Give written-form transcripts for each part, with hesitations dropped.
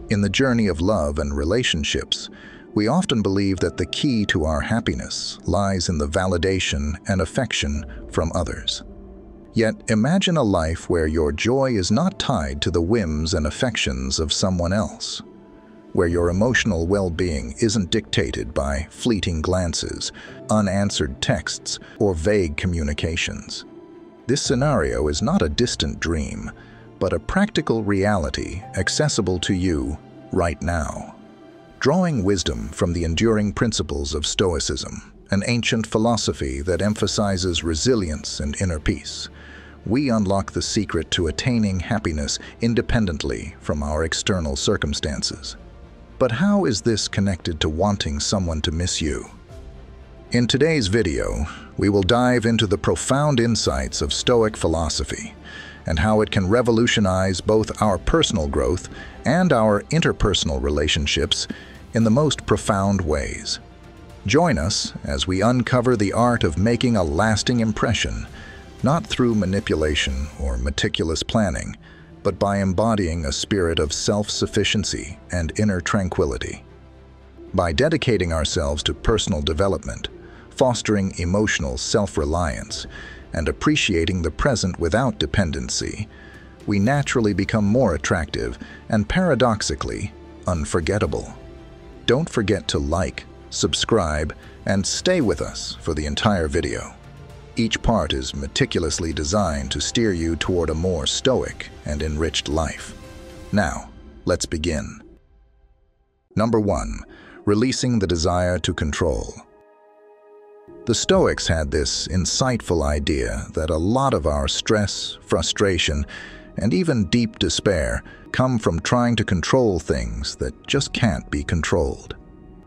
In the journey of love and relationships, we often believe that the key to our happiness lies in the validation and affection from others. Yet imagine a life where your joy is not tied to the whims and affections of someone else, where your emotional well-being isn't dictated by fleeting glances, unanswered texts, or vague communications. This scenario is not a distant dream, but a practical reality accessible to you right now. Drawing wisdom from the enduring principles of Stoicism, an ancient philosophy that emphasizes resilience and inner peace, we unlock the secret to attaining happiness independently from our external circumstances. But how is this connected to wanting someone to miss you? In today's video, we will dive into the profound insights of Stoic philosophy and how it can revolutionize both our personal growth and our interpersonal relationships in the most profound ways. Join us as we uncover the art of making a lasting impression, not through manipulation or meticulous planning, but by embodying a spirit of self-sufficiency and inner tranquility. By dedicating ourselves to personal development, fostering emotional self-reliance, and appreciating the present without dependency, we naturally become more attractive and, paradoxically, unforgettable. Don't forget to like, subscribe, and stay with us for the entire video. Each part is meticulously designed to steer you toward a more stoic and enriched life. Now, let's begin. Number 1. Releasing the desire to control. The Stoics had this insightful idea that a lot of our stress, frustration, and even deep despair come from trying to control things that just can't be controlled.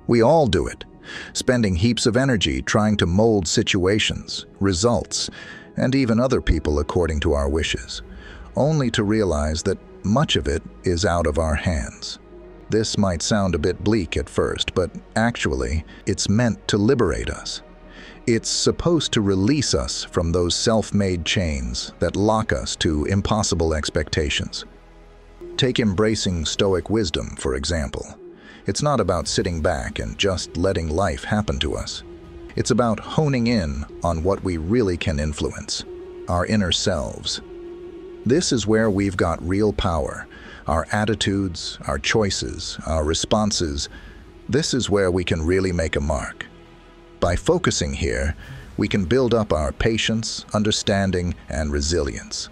We all do it, spending heaps of energy trying to mold situations, results, and even other people according to our wishes, only to realize that much of it is out of our hands. This might sound a bit bleak at first, but actually, it's meant to liberate us. It's supposed to release us from those self-made chains that lock us to impossible expectations. Take embracing Stoic wisdom, for example. It's not about sitting back and just letting life happen to us. It's about honing in on what we really can influence, our inner selves. This is where we've got real power, our attitudes, our choices, our responses. This is where we can really make a mark. By focusing here, we can build up our patience, understanding, and resilience.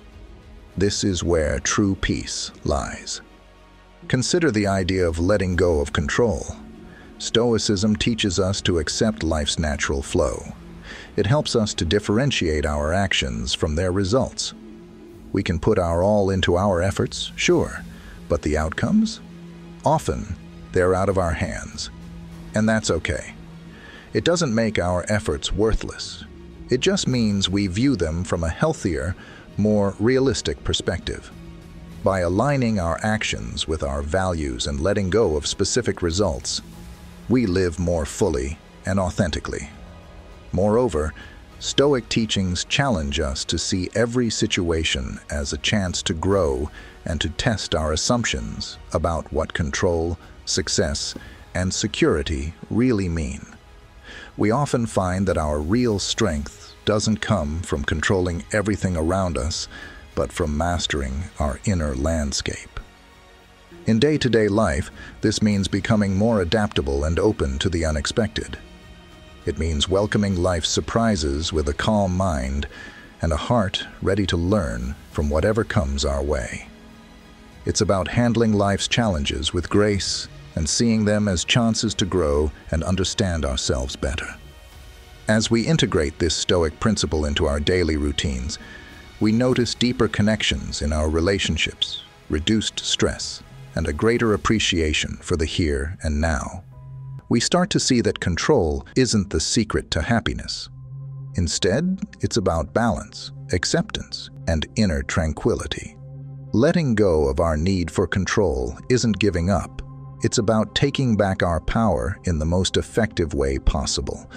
This is where true peace lies. Consider the idea of letting go of control. Stoicism teaches us to accept life's natural flow. It helps us to differentiate our actions from their results. We can put our all into our efforts, sure, but the outcomes? Often, they're out of our hands. And that's okay. It doesn't make our efforts worthless. It just means we view them from a healthier, more realistic perspective. By aligning our actions with our values and letting go of specific results, we live more fully and authentically. Moreover, Stoic teachings challenge us to see every situation as a chance to grow and to test our assumptions about what control, success, and security really mean. We often find that our real strength doesn't come from controlling everything around us, but from mastering our inner landscape. In day-to-day life, this means becoming more adaptable and open to the unexpected. It means welcoming life's surprises with a calm mind and a heart ready to learn from whatever comes our way. It's about handling life's challenges with grace and seeing them as chances to grow and understand ourselves better. As we integrate this Stoic principle into our daily routines, we notice deeper connections in our relationships, reduced stress, and a greater appreciation for the here and now. We start to see that control isn't the secret to happiness. Instead, it's about balance, acceptance, and inner tranquility. Letting go of our need for control isn't giving up. It's about taking back our power in the most effective way possible.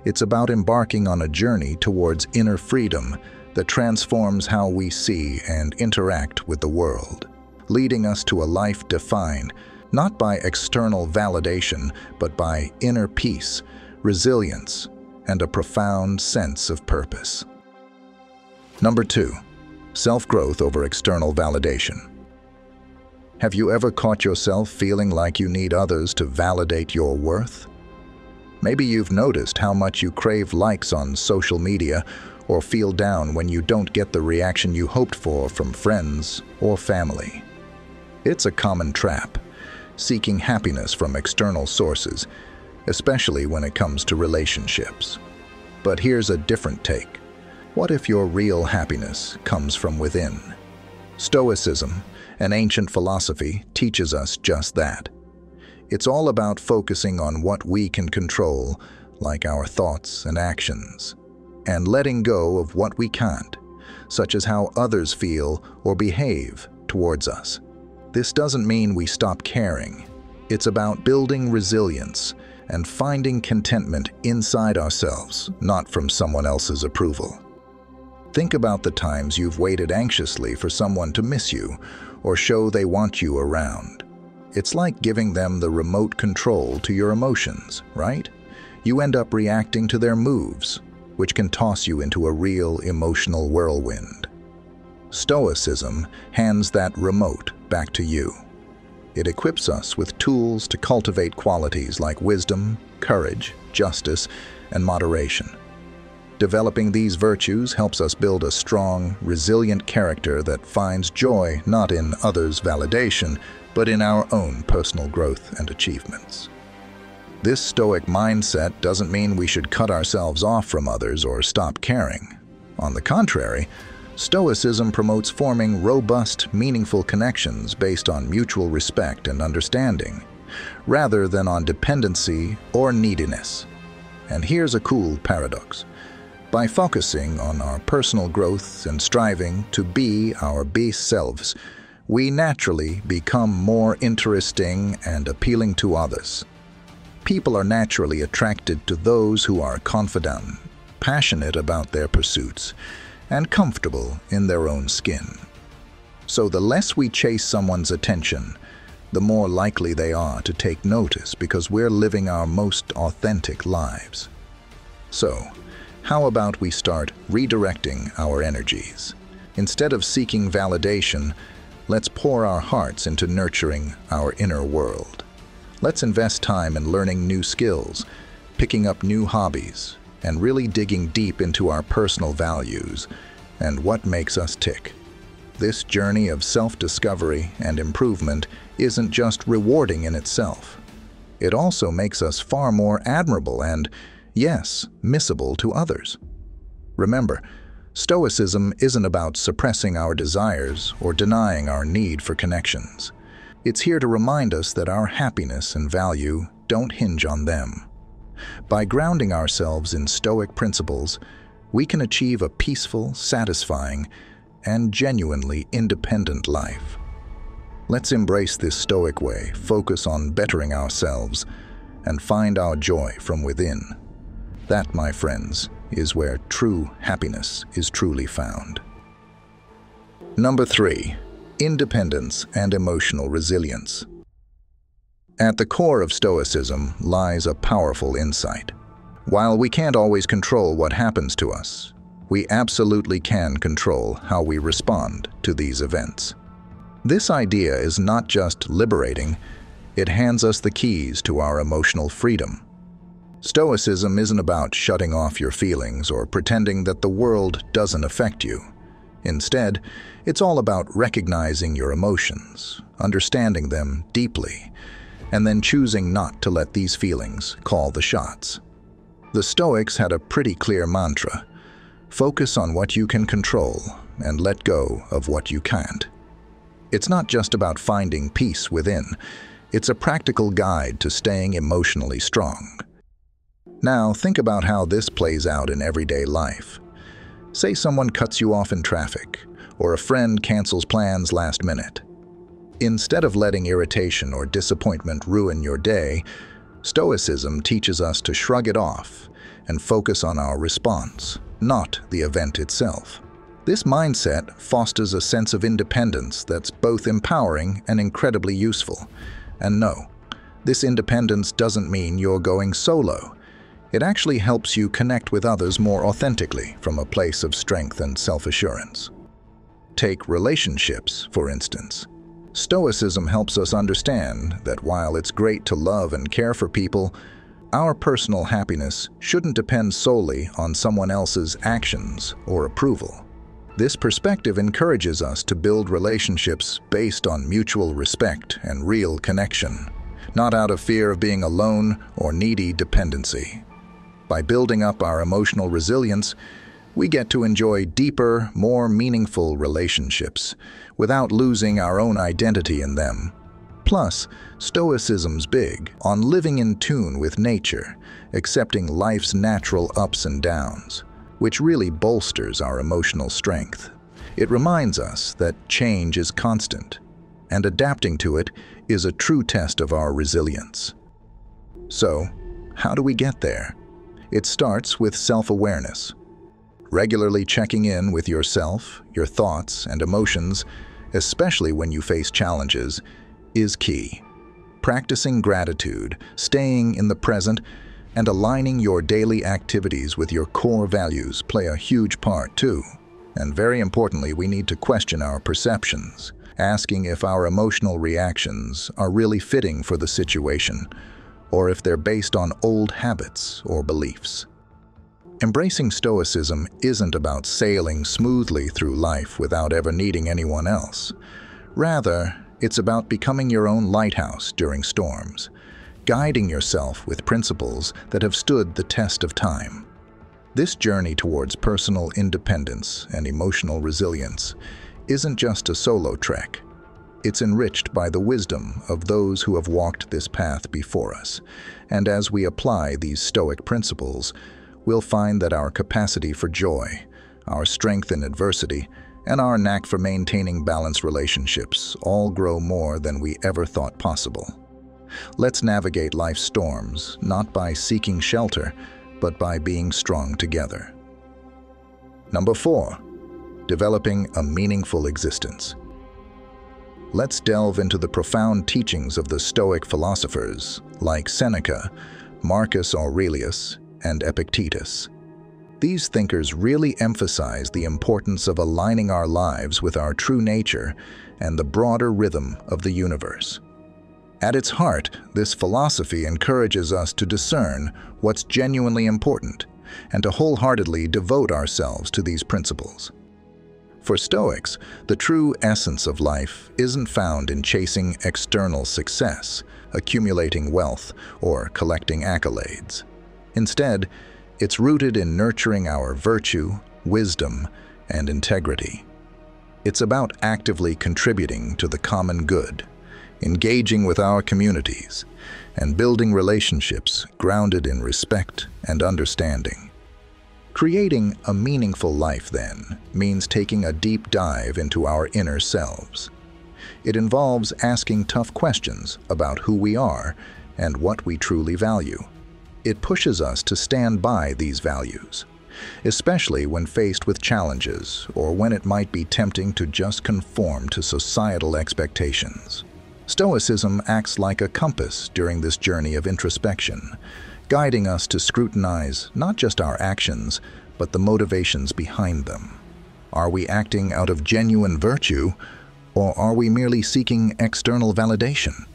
It's about embarking on a journey towards inner freedom that transforms how we see and interact with the world, leading us to a life defined not by external validation, but by inner peace, resilience, and a profound sense of purpose. Number 2. Self-growth over external validation. Have you ever caught yourself feeling like you need others to validate your worth? Maybe you've noticed how much you crave likes on social media or feel down when you don't get the reaction you hoped for from friends or family. It's a common trap, seeking happiness from external sources, especially when it comes to relationships. But here's a different take. What if your real happiness comes from within? Stoicism, an ancient philosophy, teaches us just that. It's all about focusing on what we can control, like our thoughts and actions, and letting go of what we can't, such as how others feel or behave towards us. This doesn't mean we stop caring. It's about building resilience and finding contentment inside ourselves, not from someone else's approval. Think about the times you've waited anxiously for someone to miss you or show they want you around. It's like giving them the remote control to your emotions, right? You end up reacting to their moves, which can toss you into a real emotional whirlwind. Stoicism hands that remote back to you. It equips us with tools to cultivate qualities like wisdom, courage, justice, and moderation. Developing these virtues helps us build a strong, resilient character that finds joy not in others' validation, but in our own personal growth and achievements. This Stoic mindset doesn't mean we should cut ourselves off from others or stop caring. On the contrary, Stoicism promotes forming robust, meaningful connections based on mutual respect and understanding, rather than on dependency or neediness. And here's a cool paradox. By focusing on our personal growth and striving to be our best selves, we naturally become more interesting and appealing to others. People are naturally attracted to those who are confident, passionate about their pursuits, and comfortable in their own skin. So the less we chase someone's attention, the more likely they are to take notice because we're living our most authentic lives. So, how about we start redirecting our energies? Instead of seeking validation, let's pour our hearts into nurturing our inner world. Let's invest time in learning new skills, picking up new hobbies, and really digging deep into our personal values and what makes us tick. This journey of self-discovery and improvement isn't just rewarding in itself. It also makes us far more admirable and, yes, missable to others. Remember, Stoicism isn't about suppressing our desires or denying our need for connections. It's here to remind us that our happiness and value don't hinge on them. By grounding ourselves in Stoic principles, we can achieve a peaceful, satisfying, and genuinely independent life. Let's embrace this Stoic way, focus on bettering ourselves, and find our joy from within. That, my friends, is where true happiness is truly found. Number 3. Independence and emotional resilience. At the core of Stoicism lies a powerful insight. While we can't always control what happens to us, we absolutely can control how we respond to these events. This idea is not just liberating, it hands us the keys to our emotional freedom. Stoicism isn't about shutting off your feelings or pretending that the world doesn't affect you. Instead, it's all about recognizing your emotions, understanding them deeply, and then choosing not to let these feelings call the shots. The Stoics had a pretty clear mantra: focus on what you can control and let go of what you can't. It's not just about finding peace within, it's a practical guide to staying emotionally strong. Now, think about how this plays out in everyday life. Say someone cuts you off in traffic, or a friend cancels plans last minute. Instead of letting irritation or disappointment ruin your day, Stoicism teaches us to shrug it off and focus on our response, not the event itself. This mindset fosters a sense of independence that's both empowering and incredibly useful, And no, this independence doesn't mean you're going solo. It actually helps you connect with others more authentically from a place of strength and self-assurance. Take relationships, for instance. Stoicism helps us understand that while it's great to love and care for people, our personal happiness shouldn't depend solely on someone else's actions or approval. This perspective encourages us to build relationships based on mutual respect and real connection, not out of fear of being alone or needy dependency. By building up our emotional resilience, we get to enjoy deeper, more meaningful relationships without losing our own identity in them. Plus, Stoicism's big on living in tune with nature, accepting life's natural ups and downs, which really bolsters our emotional strength. It reminds us that change is constant, and adapting to it is a true test of our resilience. So, how do we get there? It starts with self-awareness. Regularly checking in with yourself, your thoughts, and emotions, especially when you face challenges, is key. Practicing gratitude, staying in the present, and aligning your daily activities with your core values play a huge part too. And very importantly, we need to question our perceptions, asking if our emotional reactions are really fitting for the situation, or if they're based on old habits or beliefs. Embracing Stoicism isn't about sailing smoothly through life without ever needing anyone else. Rather, it's about becoming your own lighthouse during storms, guiding yourself with principles that have stood the test of time. This journey towards personal independence and emotional resilience isn't just a solo trek. It's enriched by the wisdom of those who have walked this path before us. And as we apply these Stoic principles, we'll find that our capacity for joy, our strength in adversity, and our knack for maintaining balanced relationships all grow more than we ever thought possible. Let's navigate life's storms, not by seeking shelter, but by being strong together. Number 4, developing a meaningful existence. Let's delve into the profound teachings of the Stoic philosophers like Seneca, Marcus Aurelius, and Epictetus. These thinkers really emphasize the importance of aligning our lives with our true nature and the broader rhythm of the universe. At its heart, this philosophy encourages us to discern what's genuinely important and to wholeheartedly devote ourselves to these principles. For Stoics, the true essence of life isn't found in chasing external success, accumulating wealth, or collecting accolades. Instead, it's rooted in nurturing our virtue, wisdom, and integrity. It's about actively contributing to the common good, engaging with our communities, and building relationships grounded in respect and understanding. Creating a meaningful life, then, means taking a deep dive into our inner selves. It involves asking tough questions about who we are and what we truly value. It pushes us to stand by these values, especially when faced with challenges or when it might be tempting to just conform to societal expectations. Stoicism acts like a compass during this journey of introspection, guiding us to scrutinize not just our actions, but the motivations behind them. Are we acting out of genuine virtue, or are we merely seeking external validation?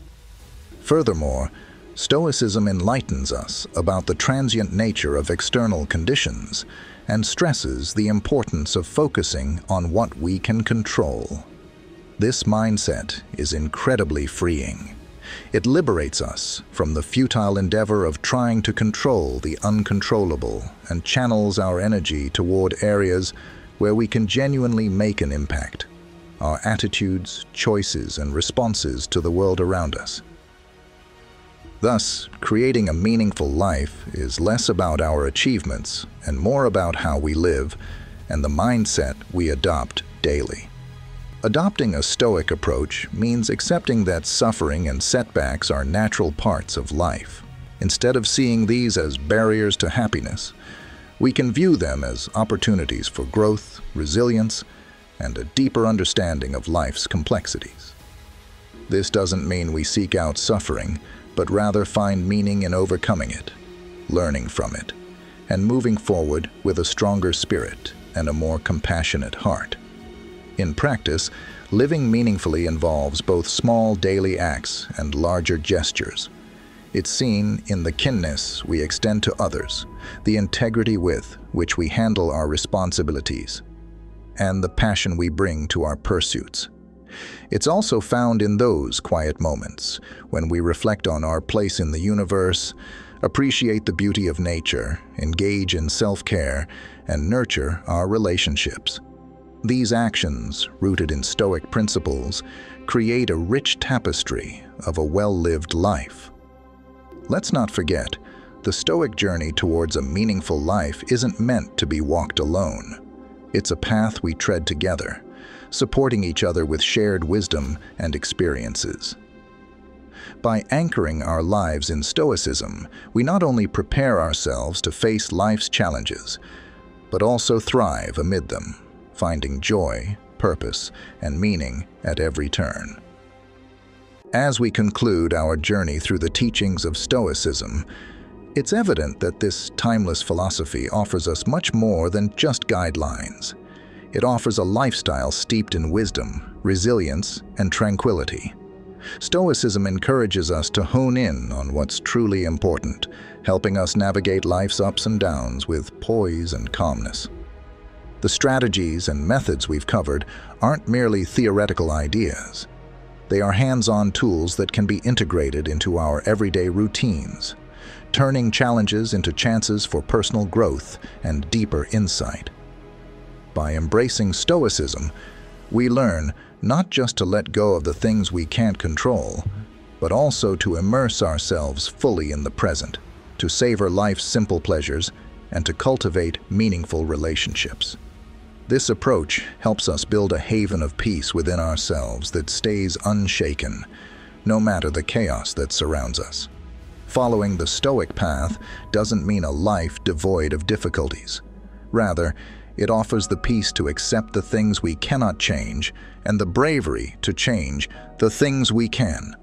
Furthermore, Stoicism enlightens us about the transient nature of external conditions and stresses the importance of focusing on what we can control. This mindset is incredibly freeing. It liberates us from the futile endeavor of trying to control the uncontrollable and channels our energy toward areas where we can genuinely make an impact, our attitudes, choices, and responses to the world around us. Thus, creating a meaningful life is less about our achievements and more about how we live and the mindset we adopt daily. Adopting a Stoic approach means accepting that suffering and setbacks are natural parts of life. Instead of seeing these as barriers to happiness, we can view them as opportunities for growth, resilience, and a deeper understanding of life's complexities. This doesn't mean we seek out suffering, but rather find meaning in overcoming it, learning from it, and moving forward with a stronger spirit and a more compassionate heart. In practice, living meaningfully involves both small daily acts and larger gestures. It's seen in the kindness we extend to others, the integrity with which we handle our responsibilities, and the passion we bring to our pursuits. It's also found in those quiet moments when we reflect on our place in the universe, appreciate the beauty of nature, engage in self-care, and nurture our relationships. These actions, rooted in Stoic principles, create a rich tapestry of a well-lived life. Let's not forget, the Stoic journey towards a meaningful life isn't meant to be walked alone. It's a path we tread together, supporting each other with shared wisdom and experiences. By anchoring our lives in Stoicism, we not only prepare ourselves to face life's challenges, but also thrive amid them, finding joy, purpose, and meaning at every turn. As we conclude our journey through the teachings of Stoicism, it's evident that this timeless philosophy offers us much more than just guidelines. It offers a lifestyle steeped in wisdom, resilience, and tranquility. Stoicism encourages us to hone in on what's truly important, helping us navigate life's ups and downs with poise and calmness. The strategies and methods we've covered aren't merely theoretical ideas. They are hands-on tools that can be integrated into our everyday routines, turning challenges into chances for personal growth and deeper insight. By embracing Stoicism, we learn not just to let go of the things we can't control, but also to immerse ourselves fully in the present, to savor life's simple pleasures, and to cultivate meaningful relationships. This approach helps us build a haven of peace within ourselves that stays unshaken, no matter the chaos that surrounds us. Following the Stoic path doesn't mean a life devoid of difficulties. Rather, it offers the peace to accept the things we cannot change and the bravery to change the things we can,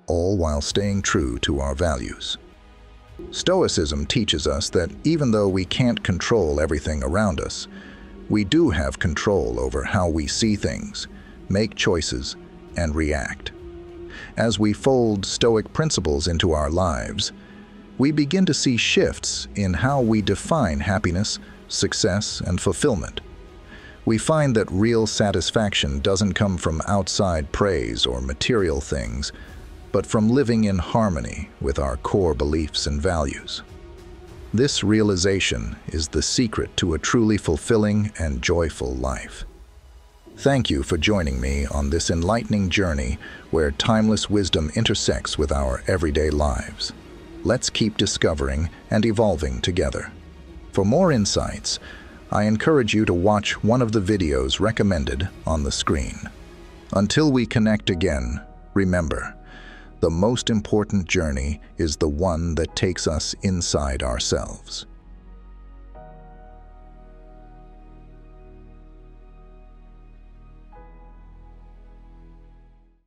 all while staying true to our values. Stoicism teaches us that even though we can't control everything around us, we do have control over how we see things, make choices, and react. As we fold Stoic principles into our lives, we begin to see shifts in how we define happiness, success, and fulfillment. We find that real satisfaction doesn't come from outside praise or material things, but from living in harmony with our core beliefs and values. This realization is the secret to a truly fulfilling and joyful life. Thank you for joining me on this enlightening journey where timeless wisdom intersects with our everyday lives. Let's keep discovering and evolving together. For more insights, I encourage you to watch one of the videos recommended on the screen. Until we connect again, remember, the most important journey is the one that takes us inside ourselves.